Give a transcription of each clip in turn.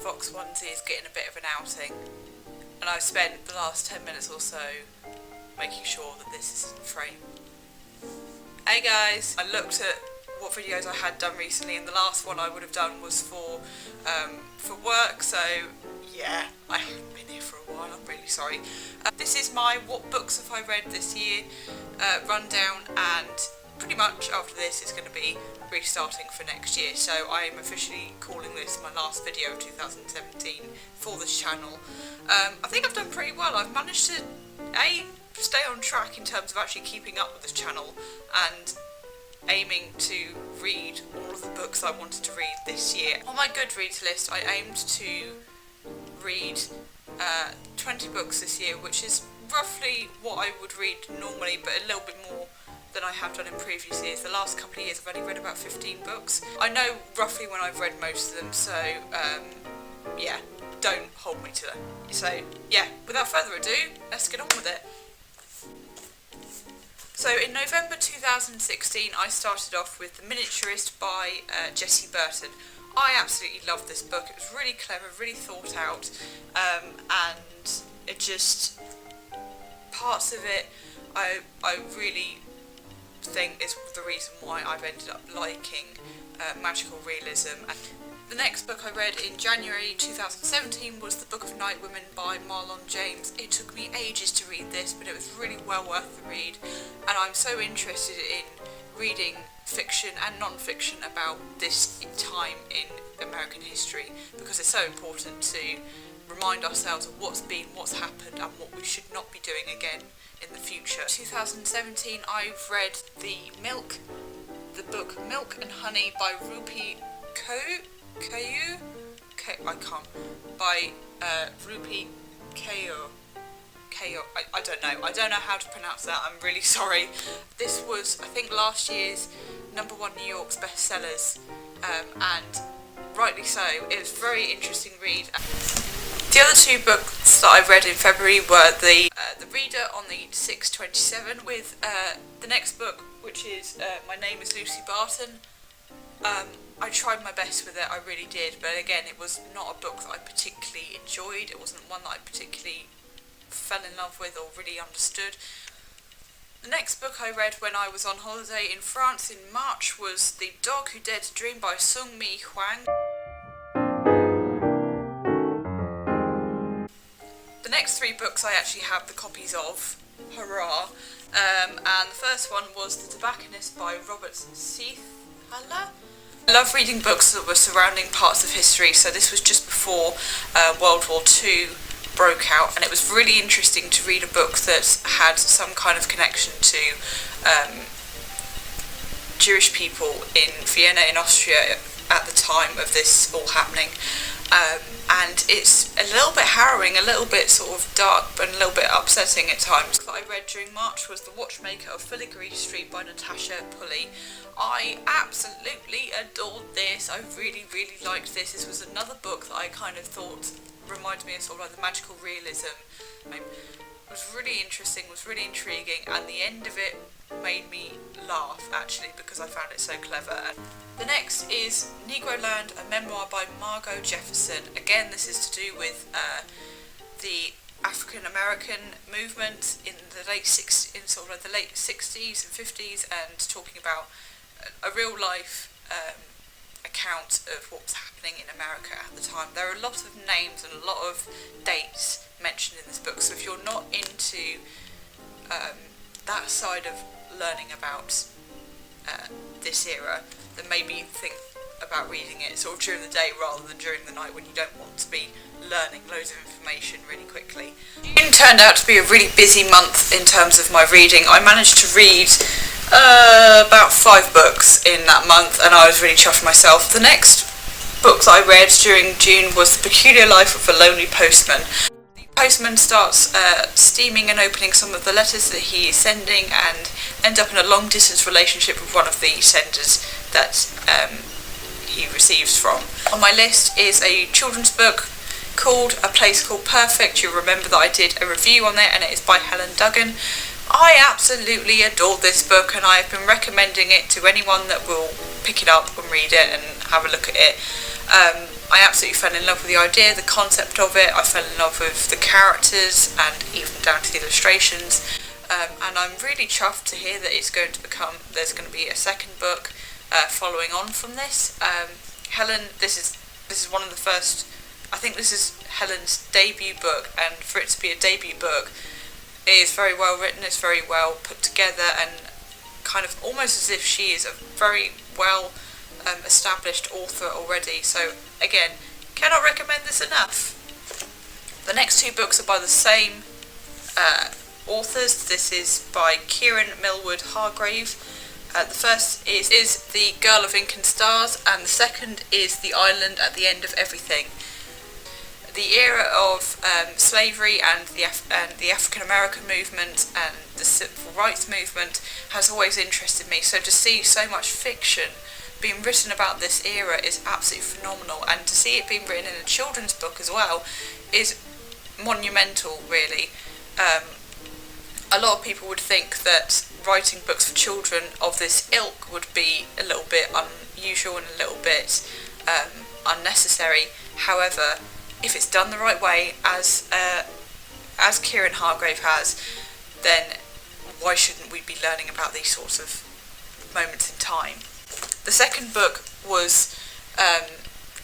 Fox onesie is getting a bit of an outing, and I've spent the last 10 minutes or so making sure that this is in frame. Hey guys, I looked at what videos I had done recently, and the last one I would have done was for work, so yeah, I haven't been here for a while, I'm really sorry. This is my what books have I read this year rundown, and pretty much after this it's going to be restarting for next year, so I am officially calling this my last video of 2017 for this channel. I think I've done pretty well. I've managed to stay on track in terms of actually keeping up with this channel and aiming to read all of the books I wanted to read this year. On my Goodreads list I aimed to read 20 books this year, which is roughly what I would read normally, but a little bit more than I have done in previous years. The last couple of years I've only read about 15 books. I know roughly when I've read most of them, so yeah, don't hold me to that. So yeah, without further ado, let's get on with it. So in November 2016 I started off with The Miniaturist by Jessie Burton. I absolutely loved this book. It was really clever, really thought out, and it just, parts of it I really think is the reason why I've ended up liking magical realism. The next book I read in January 2017 was The Book of Night Women by Marlon James. It took me ages to read this, but it was really well worth the read, and I'm so interested in reading fiction and non-fiction about this time in American history, because it's so important to remind ourselves of what's been, what's happened, and what we should not be doing again in the future. 2017 I've read the book Milk and Honey by Rupi Kaur, I don't know how to pronounce that, I'm really sorry. This was, I think, last year's #1 New York's bestsellers, and rightly so. It was a very interesting read. The other two books that I read in February were The Reader on the 627, with the next book, which is My Name is Lucy Barton. I tried my best with it, I really did, but again, it was not a book that I particularly enjoyed. It wasn't one that I particularly fell in love with or really understood. The next book I read when I was on holiday in France in March was The Dog Who Dared to Dream by Sung Mi Hwang. The next three books I actually have the copies of, hurrah, and the first one was The Tobacconist by Robert Seathaler. I love reading books that were surrounding parts of history, so this was just before World War II broke out, and it was really interesting to read a book that had some kind of connection to Jewish people in Vienna in Austria at the time of this all happening, and it's a little bit harrowing, a little bit sort of dark, but a little bit upsetting at times. That I read during March was The Watchmaker of Filigree Street by Natasha Pulley. I absolutely adored this. I really, really liked this. This was another book that I kind of thought reminded me of sort of like the magical realism. It was really interesting, was really intriguing, and the end of it made me laugh actually, because I found it so clever. The next is Negroland, a memoir by Margot Jefferson. Again, this is to do with the African American movement in the late 60s and 50s, and talking about a real life account of what was happening in America at the time. There are a lot of names and a lot of dates mentioned in this book, so if you're not into that side of learning about this era, then maybe think about reading it sort of during the day rather than during the night when you don't want to be learning loads of information really quickly. June turned out to be a really busy month in terms of my reading. I managed to read about 5 books in that month, and I was really chuffed myself. The next book that I read during June was The Peculiar Life of a Lonely Postman. The postman starts steaming and opening some of the letters that he is sending, and ends up in a long distance relationship with one of the senders that he receives from. On my list is a children's book called A Place Called Perfect. You'll remember that I did a review on it, and it is by Helen Duggan. I absolutely adored this book, and I have been recommending it to anyone that will pick it up and read it and have a look at it. I absolutely fell in love with the idea, the concept of it. I fell in love with the characters and even down to the illustrations. And I'm really chuffed to hear that there's going to be a second book following on from this. Helen, this is one of the first. I think this is Helen's debut book, and for it to be a debut book, it is very well written. It's very well put together, and kind of almost as if she is a very well established author already. So again, cannot recommend this enough. The next two books are by the same authors. This is by Kieran Millwood Hargrave. The first is The Girl of Ink and Stars, and the second is The Island at the End of Everything. The era of slavery and the African American movement and the civil rights movement has always interested me, so to see so much fiction being written about this era is absolutely phenomenal, and to see it being written in a children's book as well is monumental, really. A lot of people would think that writing books for children of this ilk would be a little bit unusual and a little bit unnecessary. However, if it's done the right way, as Kieran Hargrave has, then why shouldn't we be learning about these sorts of moments in time? The second book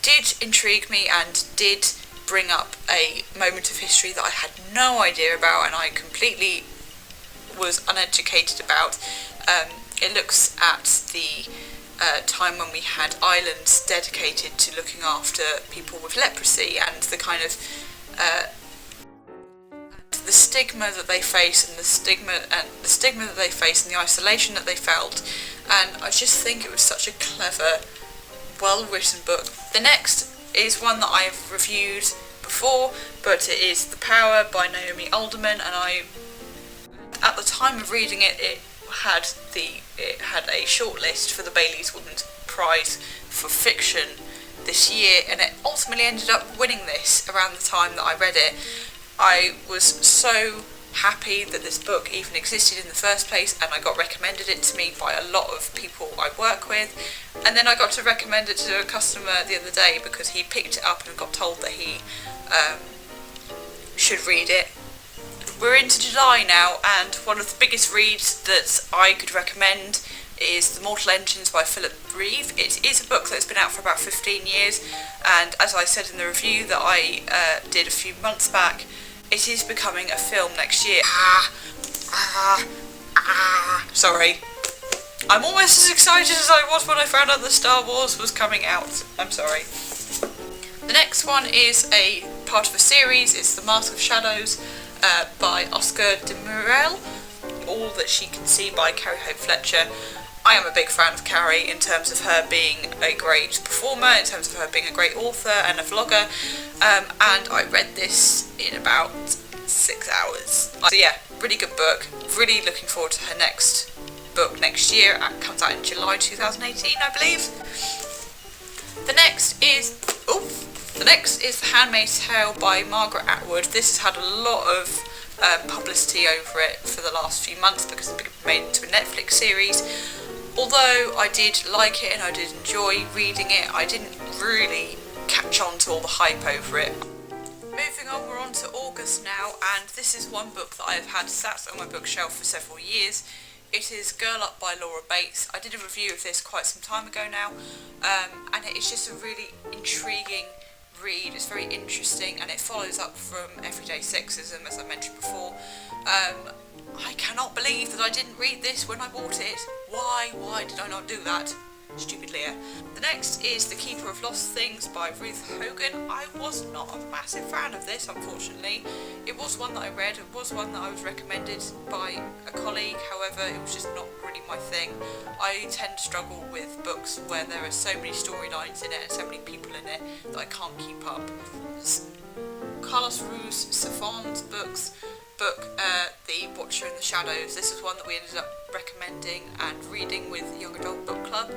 did intrigue me and did bring up a moment of history that I had no idea about, and I completely was uneducated about. It looks at the time when we had islands dedicated to looking after people with leprosy, and the kind of the stigma that they face, and the stigma that they face, and the isolation that they felt. And I just think it was such a clever, well-written book. The next is one that I've reviewed before, but it is The Power by Naomi Alderman, and at the time of reading it, it had a shortlist for the Bailey's Women's Prize for Fiction this year, and it ultimately ended up winning this around the time that I read it. I was so happy that this book even existed in the first place, and I got recommended it to me by a lot of people I work with, and then I got to recommend it to a customer the other day because he picked it up and got told that he should read it. We're into July now, and one of the biggest reads that I could recommend is The Mortal Engines by Philip Reeve. It is a book that's been out for about 15 years, and as I said in the review that I did a few months back, it is becoming a film next year. Sorry. I'm almost as excited as I was when I found out that Star Wars was coming out. I'm sorry. The next one is a part of a series. It's The Mask of Shadows by Oscar de Murel. All That She Can See by Carrie Hope Fletcher. I am a big fan of Carrie in terms of her being a great performer, in terms of her being a great author and a vlogger, and I read this in about 6 hours. So yeah, really good book. Really looking forward to her next book next year. It comes out in July 2018, I believe. The next is The Handmaid's Tale by Margaret Atwood. This has had a lot of publicity over it for the last few months because it's been made into a Netflix series. Although I did like it and I did enjoy reading it, I didn't really catch on to all the hype over it. Moving on, we're on to August now, and this is one book that I have had sat on my bookshelf for several years. It is Girl Up by Laura Bates. I did a review of this quite some time ago now, and it's just a really intriguing read. It's very interesting, and it follows up from Everyday Sexism, as I mentioned before. I cannot believe that I didn't read this when I bought it. Why did I not do that? Stupid Leah. The next is The Keeper of Lost Things by Ruth Hogan. I was not a massive fan of this, unfortunately. It was one that I read, it was one that I was recommended by a colleague, however, it was just not really my thing. I tend to struggle with books where there are so many storylines in it and so many people in it that I can't keep up. Carlos Ruiz Zafón's book, The Watcher in the Shadows. This is one that we ended up recommending and reading with Young Adult Book Club.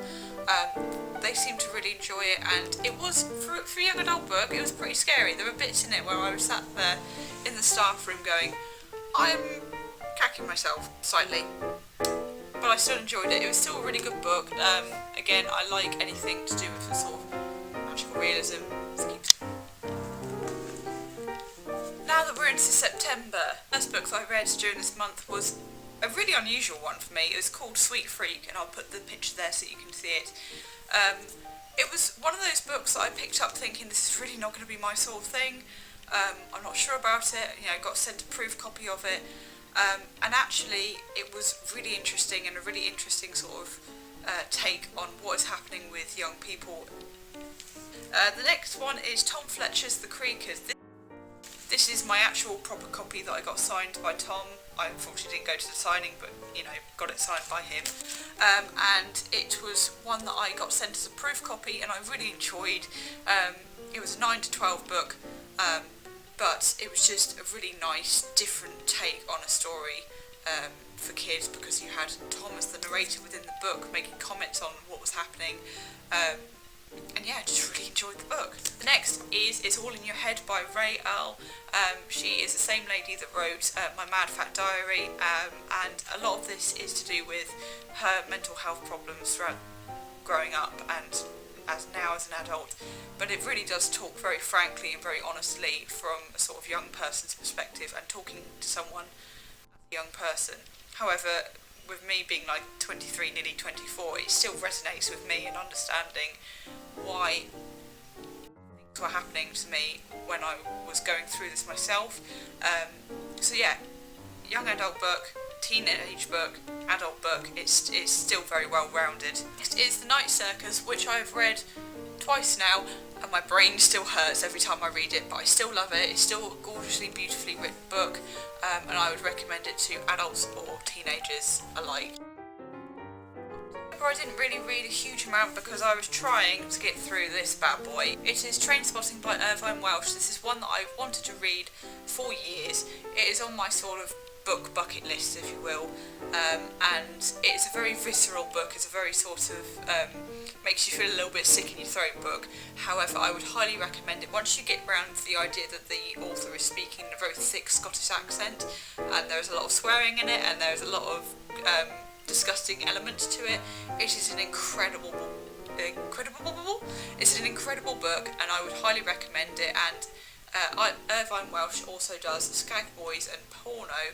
They seemed to really enjoy it, and it was, for a young adult book, it was pretty scary. There were bits in it where I was sat there in the staff room going, I'm cacking myself slightly. But I still enjoyed it. It was still a really good book. Again, I like anything to do with the sort of magical realism to September. The first book that I read during this month was a really unusual one for me. It was called Sweet Freak, and I'll put the picture there so you can see it. It was one of those books that I picked up thinking this is really not going to be my sort of thing. I'm not sure about it. Got sent a proof copy of it, and actually it was really interesting and a really interesting sort of take on what is happening with young people. The next one is Tom Fletcher's The Creakers. This is my actual proper copy that I got signed by Tom. I unfortunately didn't go to the signing, but got it signed by him. And it was one that I got sent as a proof copy, and I really enjoyed. It was a 9 to 12 book, but it was just a really nice, different take on a story for kids, because you had Tom as the narrator within the book making comments on what was happening. And yeah, I just really enjoyed the book. The next is It's All in Your Head by Ray Earl. She is the same lady that wrote My Mad Fat Diary, and a lot of this is to do with her mental health problems throughout growing up and as an adult. But it really does talk very frankly and very honestly from a sort of young person's perspective, and talking to someone as a young person. However, with me being like 23, nearly 24, it still resonates with me in understanding why things were happening to me when I was going through this myself. So yeah, young adult book, teenage book, adult book, it's still very well rounded. Next is The Night Circus, which I've read twice now, and my brain still hurts every time I read it, but I still love it. It's still a gorgeously, beautifully written book, and I would recommend it to adults or teenagers alike. I didn't really read a huge amount because I was trying to get through this bad boy. It is Trainspotting by Irvine, Welsh. This is one that I've wanted to read for years. It is on my sort of book bucket list, if you will, and it's a very visceral book. It's a very sort of makes you feel a little bit sick in your throat book. However, I would highly recommend it once you get round to the idea that the author is speaking in a very thick Scottish accent, and there's a lot of swearing in it, and there's a lot of disgusting elements to it. It is an incredible book, and I would highly recommend it. And Irvine Welsh also does Skag Boys and Porno,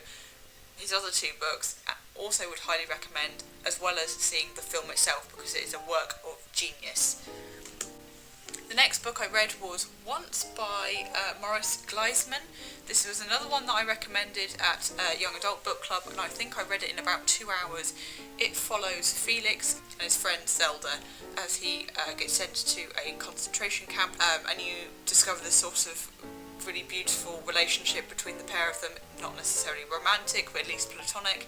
his other two books. Also would highly recommend, as well as seeing the film itself, because it is a work of genius. The next book I read was Once by Maurice Gleisman. This was another one that I recommended at Young Adult Book Club, and I think I read it in about 2 hours. It follows Felix and his friend Zelda as he gets sent to a concentration camp, and you discover this sort of really beautiful relationship between the pair of them, not necessarily romantic, but at least platonic,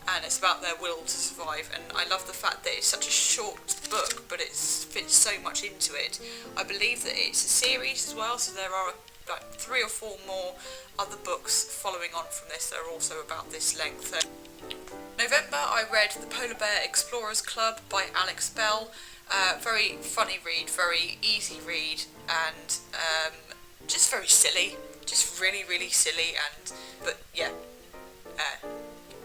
and it's about their will to survive. And I love the fact that it's such a short book, but it fits so much into it. I believe that it's a series as well, so there are like 3 or 4 more other books following on from this that are also about this length. November, I read The Polar Bear Explorers Club by Alex Bell. Very funny read, very easy read, and just very silly, just really, really silly. But yeah,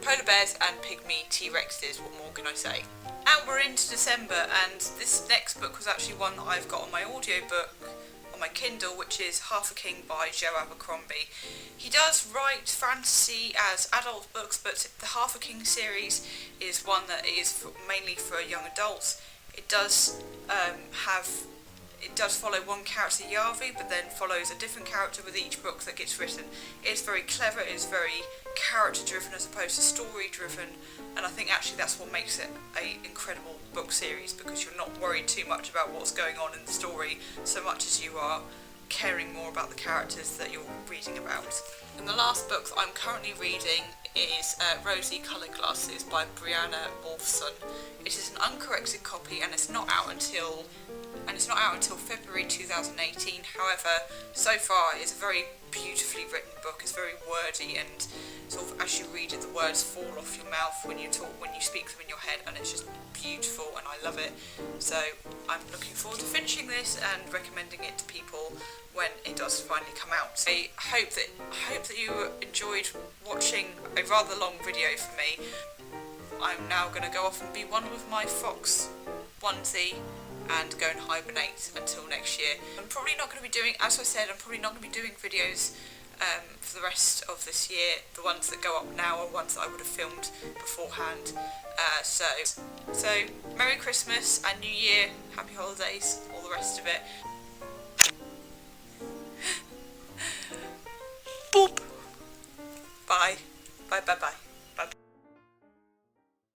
polar bears and pygmy T-Rexes, what more can I say? And we're into December, and this next book was actually one that I've got on my audiobook on my Kindle, which is Half a King by Joe Abercrombie. He does write fantasy as adult books, but the Half a King series is one that is mainly for young adults. It does follow one character, Yarvi, but then follows a different character with each book that gets written. It's very clever, it's very character-driven as opposed to story-driven, and I think actually that's what makes it an incredible book series, because you're not worried too much about what's going on in the story so much as you are caring more about the characters that you're reading about. And the last book that I'm currently reading is Rosy Coloured Glasses by Brianna Wolfson. It is an uncorrected copy, and it's not out until February 2018. However, so far it's a very beautifully written book. It's very wordy, and sort of as you read it, the words fall off your mouth when you speak them in your head, and it's just beautiful, and I love it. So I'm looking forward to finishing this and recommending it to people when it does finally come out. I hope that you enjoyed watching a rather long video for me. I'm now going to go off and be one with my fox onesie and go and hibernate until next year. I'm probably not going to be doing, as I said, I'm probably not going to be doing videos for the rest of this year. The ones that go up now are ones that I would have filmed beforehand. So Merry Christmas and New Year, Happy Holidays, all the rest of it.